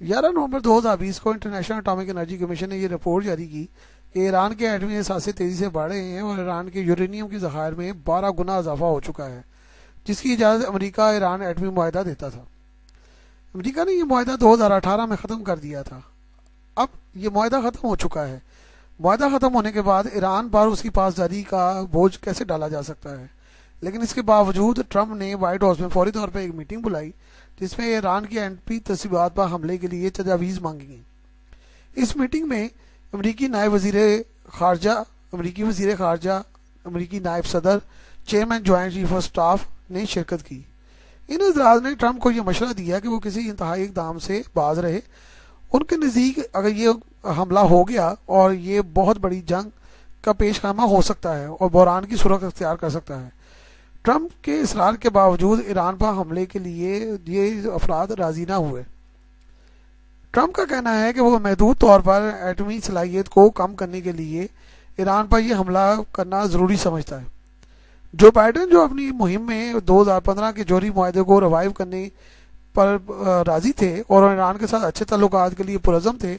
11 نومبر 2020 کو international atomic energy commission نے یہ رپورٹ جاری کی کہ ایران کے ایٹمی اثاثے تیزی سے بڑھ رہے ہیں اور ایران کے یورینیم کے ذخائر میں 12 گنا اضافہ ہو چکا ہے، جس کی اجازت امریکہ ایران ایٹمی معاہدہ دیتا تھا۔ امریکہ نے یہ معاہدہ 2018 میں ختم کر دیا تھا۔ اب یہ معاہدہ ختم ہو چکا ہے۔ معاہدہ ختم ہونے کے بعد ایران پر اس کی پاسداری کا بوجھ کیسے ڈالا جا سکتا ہے؟ لیکن اس کے باوجود ٹرمپ نے وائٹ ہاؤس میں فوری طور پر ایک میٹنگ بلائی جس میں ایران کی ایٹمی تنصیبات پر حملے کے لیے تجاویز مانگی گئیں۔ اس میٹنگ میں امریکی نائب وزیر خارجہ، امریکی نائب صدر، chairman joint chief of staff نے شرکت کی۔ ان حضرات نے ٹرمپ کو یہ مشورہ دیا کہ وہ کسی انتہائی اقدام سے باز رہے۔ ان کے نزدیک اگر یہ حملہ ہو گیا اور یہ بہت بڑی جنگ کا پیش خیمہ ہو سکتا ہے اور بحران کی صورت اختیار کر سکتا ہے۔ ٹرمپ کے اصرار کے باوجود ایران پر حملے کے لیے یہ افراد راضی نہ ہوئے۔ ٹرمپ کا کہنا ہے کہ وہ محدود طور پر ایٹمی صلاحیت کو کم کرنے کے لیے ایران پر یہ حملہ کرنا ضروری سمجھتا ہے۔ جو بائیڈن جو اپنی مہم میں 2015 کے جوہری معاہدے کو ریوائیو کرنے پر راضی تھے اور ایران کے ساتھ اچھے تعلقات کے لیے پرعزم تھے،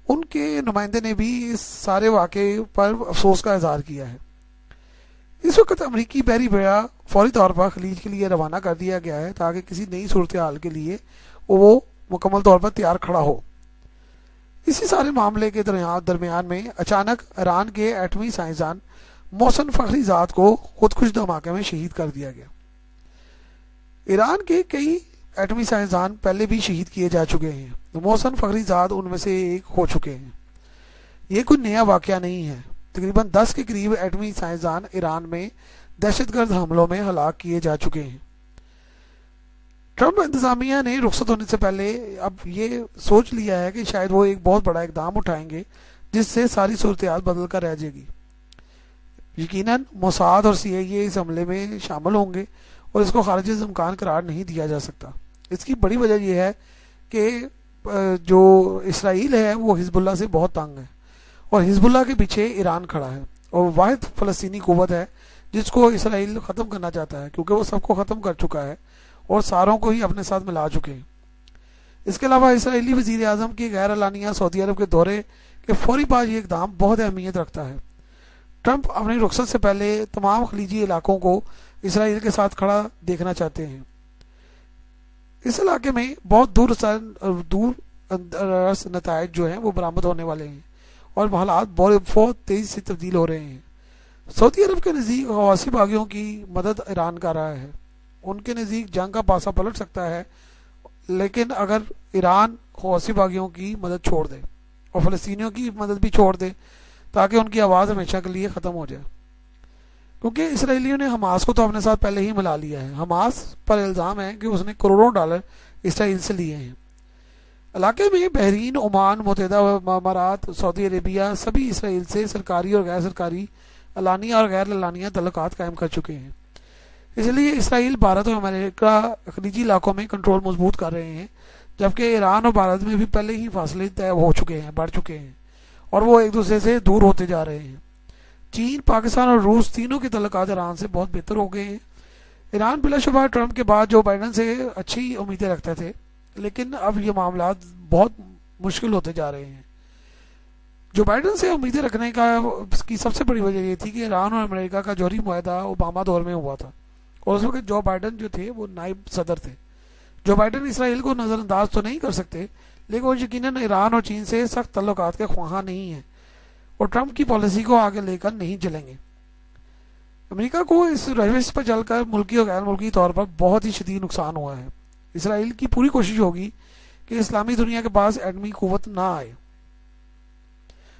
ان کے نمائندے نے بھی اس سارے واقعے پر افسوس کا اظہار کیا ہے۔ اس وقت امریکی بحری بیڑا فوری طور پر خلیج کے لیے روانہ کر دیا گیا ہے تاکہ کسی نئی صورتحال کے لیے وہ مکمل طور پر تیار کھڑا ہو۔ اسی سارے معاملے کے درمیان میں اچانک ایران کے ایٹمی سائنسدان محسن فخری زاد کو خودکش دھماکے میں شہید کر دیا گیا۔ ایران کے کئی ایٹمی سائنسدان پہلے بھی شہید کیے جا چکے ہیں، محسن فخری زاد ان میں سے ایک ہو چکے ہیں۔ یہ کوئی نیا واقعہ نہیں ہے۔ تقریباً 10 کے قریب ایٹمی سائنسدان ایران میں دہشت گرد حملوں میں ہلاک کیے جا چکے ہیں۔ ٹرمپ انتظامیہ نے رخصت ہونے سے پہلے اب یہ سوچ لیا ہے کہ شاید وہ ایک بہت بڑا اقدام اٹھائیں گے جس سے ساری صورتحال بدل کر رہ جائے گی۔ یقیناً موساد اور CIA اس حملے میں شامل ہوں گے اور اس کو خارج از امکان قرار نہیں دیا جا سکتا۔ اس کی بڑی وجہ یہ ہے کہ جو اسرائیل ہے وہ حزب اللہ سے بہت تنگ ہے اور حزب اللہ کے پیچھے ایران کھڑا ہے اور واحد فلسطینی قوت ہے جس کو اسرائیل ختم کرنا چاہتا ہے، کیونکہ وہ سب کو ختم کر چکا ہے اور ساروں کو ہی اپنے ساتھ ملا چکے ہیں۔ اس کے علاوہ اسرائیلی وزیر اعظم کی غیر اعلانیہ سعودی عرب کے دورے کے فوری بعد یہ اقدام بہت اہمیت رکھتا ہے۔ ٹرمپ اپنی رخصت سے پہلے تمام خلیجی علاقوں کو اسرائیل کے ساتھ کھڑا دیکھنا چاہتے ہیں۔ اس علاقے میں بہت دور نتائج جو ہیں وہ برآمد ہونے والے ہیں اور حالات بہت تیزی سے تبدیل ہو رہے ہیں۔ سعودی عرب کے نزدیک حوثی باغیوں کی مدد ایران کر رہا ہے۔ ان کے نزدیک جنگ کا پاسا پلٹ سکتا ہے، لیکن اگر ایران حوثی باغیوں کی مدد چھوڑ دے اور فلسطینیوں کی مدد بھی چھوڑ دے تاکہ ان کی آواز ہمیشہ کے لیے ختم ہو جائے، کیونکہ اسرائیلیوں نے حماس کو تو اپنے ساتھ پہلے ہی ملا لیا ہے۔ حماس پر الزام ہے کہ اس نے کروڑوں ڈالر اسرائیل سے لیے ہیں۔ علاقے میں بحرین، عمان، متحدہ امارات، سعودی عربیہ سبھی اسرائیل سے سرکاری اور غیر سرکاری، اعلانیہ اور غیر اعلانیہ تعلقات قائم کر چکے ہیں۔ اس لیے اسرائیل، بھارت اور امریکہ خلیجی علاقوں میں کنٹرول مضبوط کر رہے ہیں، جبکہ ایران اور بھارت میں بھی پہلے ہی فاصلے طے ہو چکے ہیں، بڑھ چکے ہیں اور وہ ایک دوسرے سے دور ہوتے جا رہے ہیں۔ چین، پاکستان اور روس تینوں کے تعلقات ایران سے بہت بہتر ہو گئے ہیں۔ ایران بلا شبہ ٹرمپ کے بعد جو بائیڈن سے اچھی امیدیں رکھتے تھے، لیکن اب یہ معاملات بہت مشکل ہوتے جا رہے ہیں۔ جو بائیڈن سے امیدیں رکھنے کی سب سے بڑی وجہ یہ تھی کہ ایران اور امریکہ کا جوہری معاہدہ اوباما دور میں ہوا تھا اور اس وقت جو بائیڈن جو تھے وہ نائب صدر تھے۔ جو بائیڈن اسرائیل کو نظر انداز تو نہیں کر سکتے، لیکن وہ یقیناً ایران اور چین سے سخت تعلقات کے خواہاں نہیں ہیں اور ٹرمپ کی پالیسی کو آگے لے کر نہیں چلیں گے۔ امریکہ کو اس روش پر چل کر ملکی اور غیر ملکی طور پر بہت ہی شدید نقصان ہوا ہے۔ اسرائیل کی پوری کوشش ہوگی کہ اسلامی دنیا کے پاس ایٹمی قوت نہ آئے۔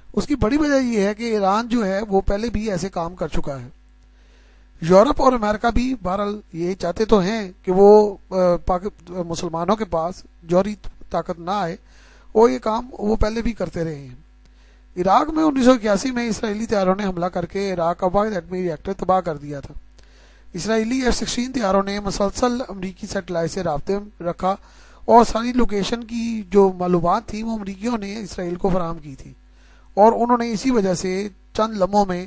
اس کی بڑی وجہ یہ ہے کہ ایران جو ہے وہ پہلے بھی ایسے کام کر چکا ہے۔ یورپ اور امریکہ بھی بہرحال یہ چاہتے تو ہیں کہ وہ مسلمانوں کے پاس جوہری طاقت نہ آئے، اور یہ کام وہ پہلے بھی کرتے رہے ہیں۔ عراق میں 1981 میں اسرائیلی طیاروں نے حملہ کر کے عراق کا واحد ایٹمی ری ایکٹر تباہ کر دیا تھا۔ اسرائیلی F-16 طیاروں نے مسلسل امریکی سیٹلائٹ سے رابطے رکھا اور ساری لوکیشن کی جو معلومات تھی وہ امریکیوں نے اسرائیل کو فراہم کی تھی، اور انہوں نے اسی وجہ سے چند لمحوں میں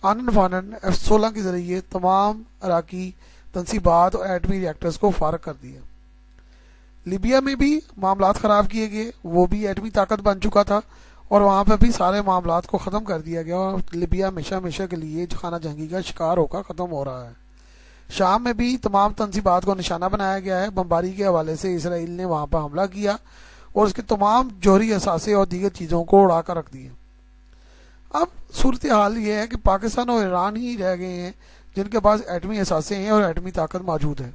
آنن فانن F-16 کے ذریعے تمام عراقی تنصیبات اور ایٹمی ری ایکٹرز کو فارغ کر دیا۔ لیبیا میں بھی معاملات خراب کیے گئے، وہ بھی ایٹمی طاقت بن چکا تھا، اور وہاں پہ بھی سارے معاملات کو ختم کر دیا گیا، اور لیبیا ہمیشہ ہمیشہ کے لیے خانہ جنگی کا شکار ہو کر ختم ہو رہا ہے۔ شام میں بھی تمام تنصیبات کو نشانہ بنایا گیا ہے، بمباری کے حوالے سے اسرائیل نے وہاں پر حملہ کیا اور اس کے تمام جوہری اثاثے اور دیگر چیزوں کو اڑا کر رکھ دیے۔ اب صورتحال یہ ہے کہ پاکستان اور ایران ہی رہ گئے ہیں جن کے پاس ایٹمی اثاثے ہیں اور ایٹمی طاقت موجود ہے۔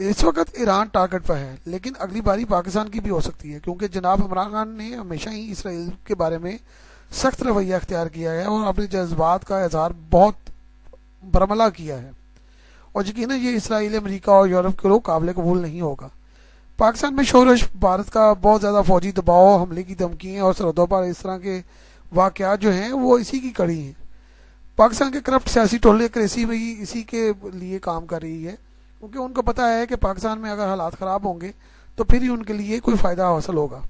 اس وقت ایران ٹارگٹ پر ہے، لیکن اگلی باری پاکستان کی بھی ہو سکتی ہے، کیونکہ جناب عمران خان نے ہمیشہ ہی اسرائیل کے بارے میں سخت رویہ اختیار کیا ہے اور اپنے جذبات کا اظہار بہت برملا کیا ہے، اور یقیناً یہ اسرائیل، امریکہ اور یورپ کے لوگ قابل قبول نہیں ہوگا۔ پاکستان میں شورش، بھارت کا بہت زیادہ فوجی دباؤ، حملے کی دھمکیاں اور سرحدوں پر اس طرح کے واقعات جو ہیں وہ اسی کی کڑی ہیں۔ پاکستان کے کرپٹ سیاسی ٹولے کریسی بھی اسی کے لیے کام کر رہی ہے، کیونکہ ان کو پتہ ہے کہ پاکستان میں اگر حالات خراب ہوں گے تو پھر ہی ان کے لیے کوئی فائدہ حاصل ہوگا۔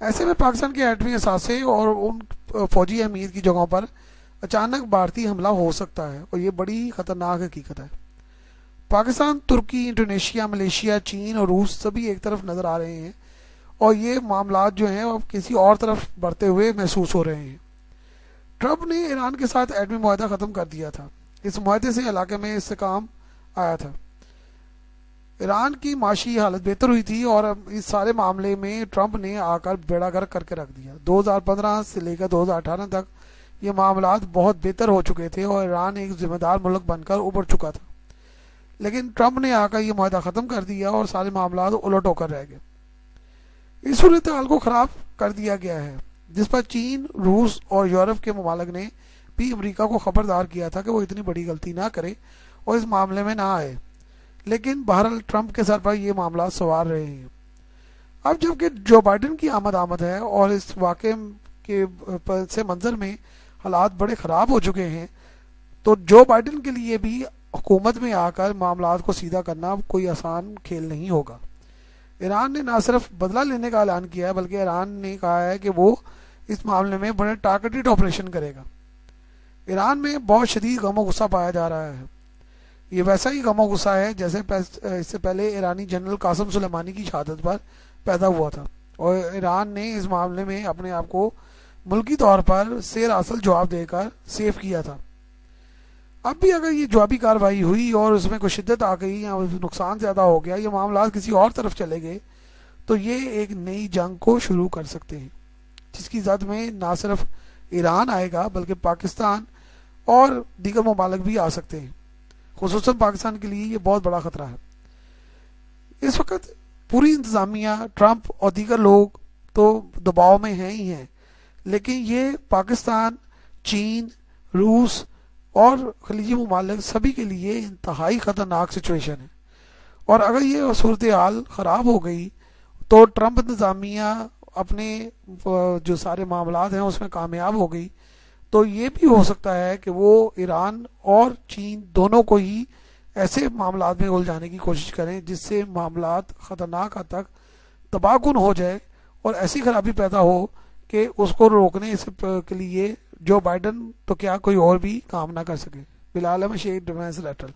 ایسے میں پاکستان کے ایٹمی اثاثے اور ان فوجی اہمیت کی جگہوں پر اچانک بھارتی حملہ ہو سکتا ہے، اور یہ بڑی خطرناک حقیقت ہے۔ پاکستان، ترکی، انڈونیشیا، ملیشیا، چین اور روس سبھی ایک طرف نظر آ رہے ہیں، اور یہ معاملات جو ہیں اب کسی اور طرف بڑھتے ہوئے محسوس ہو رہے ہیں۔ ٹرمپ نے ایران کے ساتھ ایٹمی معاہدہ ختم کر دیا تھا، اس معاہدے سے علاقے میں استحکام آیا تھا، ایران کی معاشی حالت بہتر ہوئی تھی، اور اس سارے معاملے میں ٹرمپ نے آ کر بیڑا گرک کر کے رکھ دیا۔ 2015 سے لے کر 2018 تک یہ معاملات بہت بہتر ہو چکے تھے اور ایران ایک ذمہ دار ملک بن کر ابھر چکا تھا، لیکن ٹرمپ نے آ کر یہ معاہدہ ختم کر دیا اور سارے معاملات الٹ ہو کر رہ گئے۔ اس صورتحال کو خراب کر دیا گیا ہے، جس پر چین، روس اور یورپ کے ممالک نے بھی امریکہ کو خبردار کیا تھا کہ وہ اتنی بڑی غلطی نہ کرے اور اس معاملے میں نہ آئے، لیکن بہرحال ٹرمپ کے سر پر یہ معاملات سوار رہے ہیں۔ اب جبکہ جو بائیڈن کی آمد ہے اور اس واقعے کے سے منظر میں حالات بڑے خراب ہو چکے ہیں، تو جو بائیڈن کے لیے بھی حکومت میں آ کر معاملات کو سیدھا کرنا کوئی آسان کھیل نہیں ہوگا۔ ایران نے نہ صرف بدلہ لینے کا اعلان کیا ہے، بلکہ ایران نے کہا ہے کہ وہ اس معاملے میں بڑے ٹارگیٹڈ آپریشن کرے گا۔ ایران میں بہت شدید غم و غصہ پایا جا رہا ہے، یہ ویسا ہی غم و غصہ ہے جیسے اس سے پہلے ایرانی جنرل قاسم سلیمانی کی شہادت پر پیدا ہوا تھا، اور ایران نے اس معاملے میں اپنے آپ کو ملکی طور پر سیر اصل جواب دے کر سیف کیا تھا۔ اب بھی اگر یہ جوابی کارروائی ہوئی اور اس میں کوئی شدت آ گئی یا نقصان زیادہ ہو گیا، یہ معاملات کسی اور طرف چلے گئے، تو یہ ایک نئی جنگ کو شروع کر سکتے ہیں، جس کی زد میں نہ صرف ایران آئے گا بلکہ پاکستان اور دیگر ممالک بھی آ سکتے ہیں۔ خصوصاً پاکستان کے لیے یہ بہت بڑا خطرہ ہے۔ اس وقت پوری انتظامیہ، ٹرمپ اور دیگر لوگ تو دباؤ میں ہیں ہی ہیں، لیکن یہ پاکستان، چین، روس اور خلیجی ممالک سبھی کے لیے انتہائی خطرناک سچویشن ہے، اور اگر یہ صورتحال خراب ہو گئی تو ٹرمپ انتظامیہ اپنے جو سارے معاملات ہیں اس میں کامیاب ہو گئی، تو یہ بھی ہو سکتا ہے کہ وہ ایران اور چین دونوں کو ہی ایسے معاملات میں الجھانے کی کوشش کریں جس سے معاملات خطرناک حد تک تباہ کن ہو جائے اور ایسی خرابی پیدا ہو کہ اس کو روکنے کے لیے جو بائیڈن تو کیا کوئی اور بھی کام نہ کر سکے۔ بلال احمد شیخ، ڈیفینس لیٹرل۔